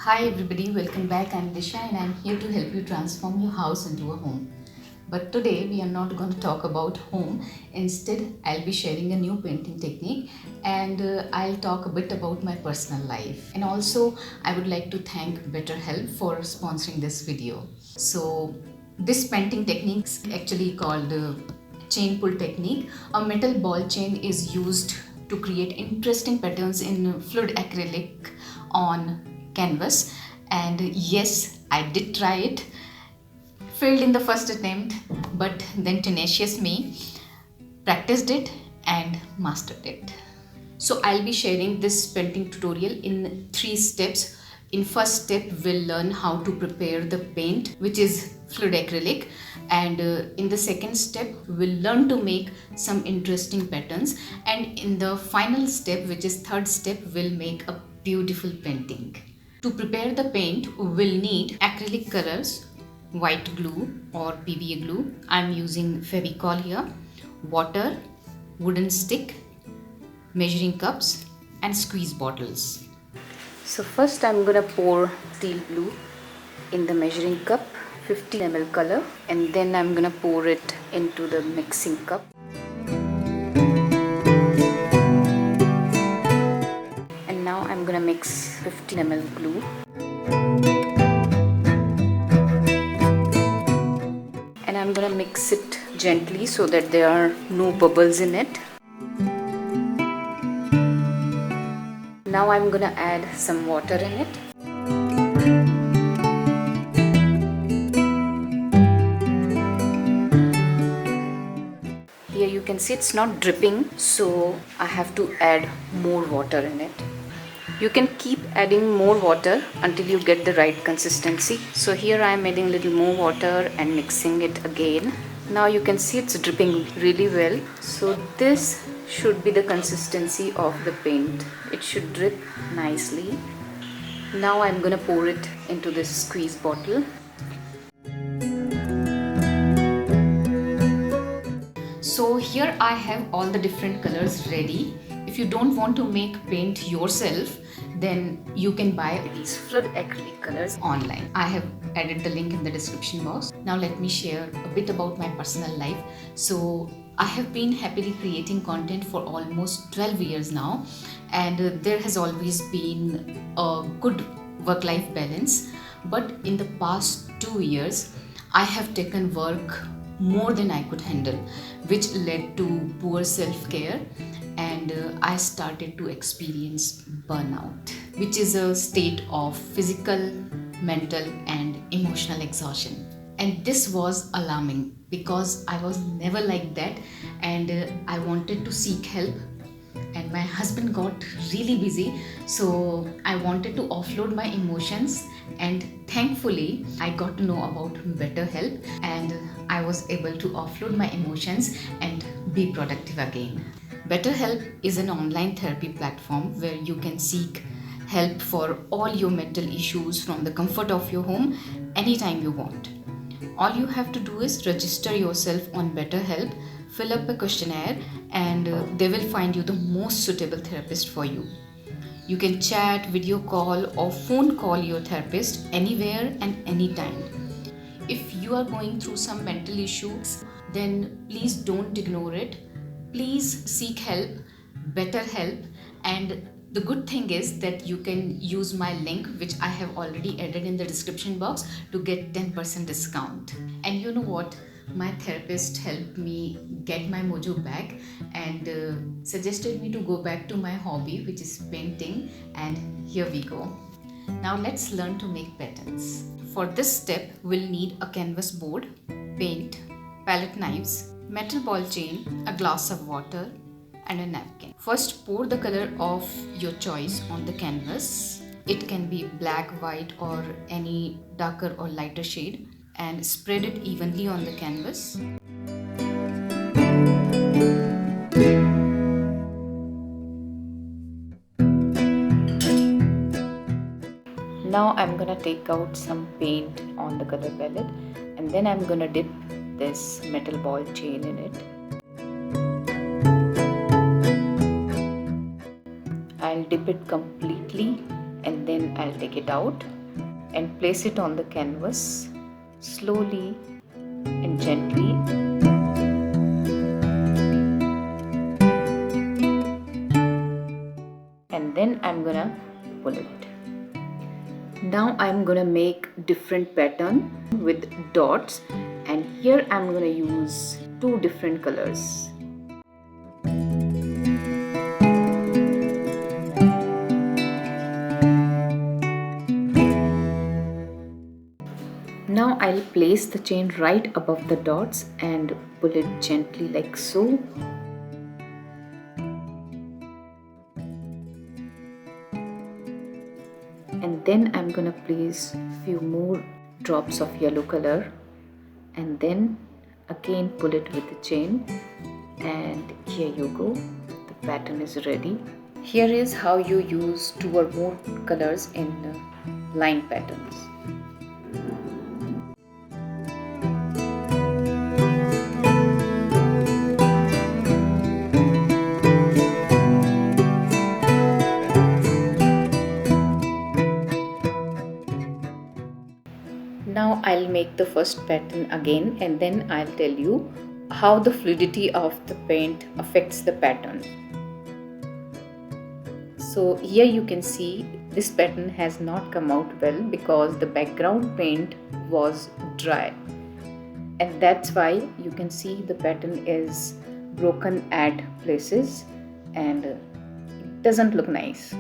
Hi everybody, welcome back. I'm Disha and I'm here to help you transform your house into a home. But today we are not going to talk about home. Instead, I'll be sharing a new painting technique and I'll talk a bit about my personal life. And also, I would like to thank BetterHelp for sponsoring this video. So, this painting technique is actually called chain pull technique. A metal ball chain is used to create interesting patterns in fluid acrylic on canvas, and yes, I did try it. Failed in the first attempt, but then tenacious me practiced it and mastered it. So I'll be sharing this painting tutorial in 3 steps. In first step, we'll learn how to prepare the paint, which is fluid acrylic, and in the second step, we'll learn to make some interesting patterns, and in the final step, which is third step, we'll make a beautiful painting. To prepare the paint, we'll need acrylic colors, white glue or PVA glue. I'm using Fevicol here, water, wooden stick, measuring cups and squeeze bottles. So first I'm gonna pour steel blue in the measuring cup, 50 ml color, and then I'm gonna pour it into the mixing cup. And now I'm gonna mix 50 ml glue. And I'm gonna mix it gently so that there are no bubbles in it. Now I'm gonna add some water in it. Here you can see it's not dripping, so I have to add more water in it. You can keep adding more water until you get the right consistency. So here I am adding a little more water and mixing it again. Now you can see it's dripping really well. So this should be the consistency of the paint. It should drip nicely. Now I'm gonna pour it into this squeeze bottle. So here I have all the different colors ready. If you don't want to make paint yourself, then you can buy these fluid acrylic colors online. I have added the link in the description box. Now let me share a bit about my personal life. So I have been happily creating content for almost 12 years now, and there has always been a good work-life balance. But in the past 2 years, I have taken work more than I could handle, which led to poor self-care, and I started to experience burnout, which is a state of physical, mental and emotional exhaustion. And this was alarming because I was never like that, and I wanted to seek help, and my husband got really busy, so I wanted to offload my emotions, and thankfully I got to know about BetterHelp, and I was able to offload my emotions and be productive again. BetterHelp is an online therapy platform where you can seek help for all your mental issues from the comfort of your home anytime you want. All you have to do is register yourself on BetterHelp, fill up a questionnaire, and they will find you the most suitable therapist for you. You can chat, video call or phone call your therapist anywhere and anytime. If you are going through some mental issues, then please don't ignore it. Please seek help, BetterHelp, and the good thing is that you can use my link, which I have already added in the description box, to get 10% discount. And you know what? My therapist helped me get my mojo back and suggested me to go back to my hobby, which is painting, and here we go. Now let's learn to make patterns. For this step, we'll need a canvas board, paint, palette knives, metal ball chain, a glass of water and a napkin. First, pour the color of your choice on the canvas. It can be black, white or any darker or lighter shade, and spread it evenly on the canvas. Now I'm gonna take out some paint on the color palette, and then I'm gonna dip this metal ball chain in it. I'll dip it completely and then I'll take it out. and place it on the canvas slowly and gently. And then I'm gonna pull it. Now I'm gonna make different pattern with dots, and here I'm gonna use two different colors. Now I'll place the chain right above the dots and pull it gently like so. And then I'm gonna place few more drops of yellow color, and then again pull it with the chain, and here you go, the pattern is ready. Here is how you use 2 or more colors in line patterns. Now I'll make the first pattern again, and then I'll tell you how the fluidity of the paint affects the pattern. So here you can see this pattern has not come out well because the background paint was dry, and that's why you can see the pattern is broken at places and it doesn't look nice.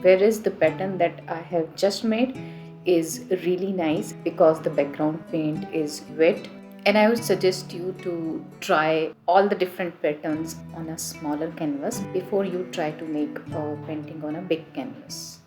Whereas the pattern that I have just made is really nice because the background paint is wet, and I would suggest you to try all the different patterns on a smaller canvas before you try to make a painting on a big canvas.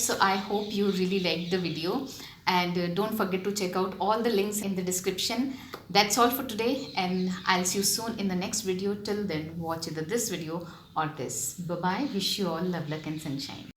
So I hope you really liked the video, and don't forget to check out all the links in the description. That's all for today, and I'll see you soon in the next video. Till then, watch either this video or this. Bye bye. Wish you all love, luck and sunshine.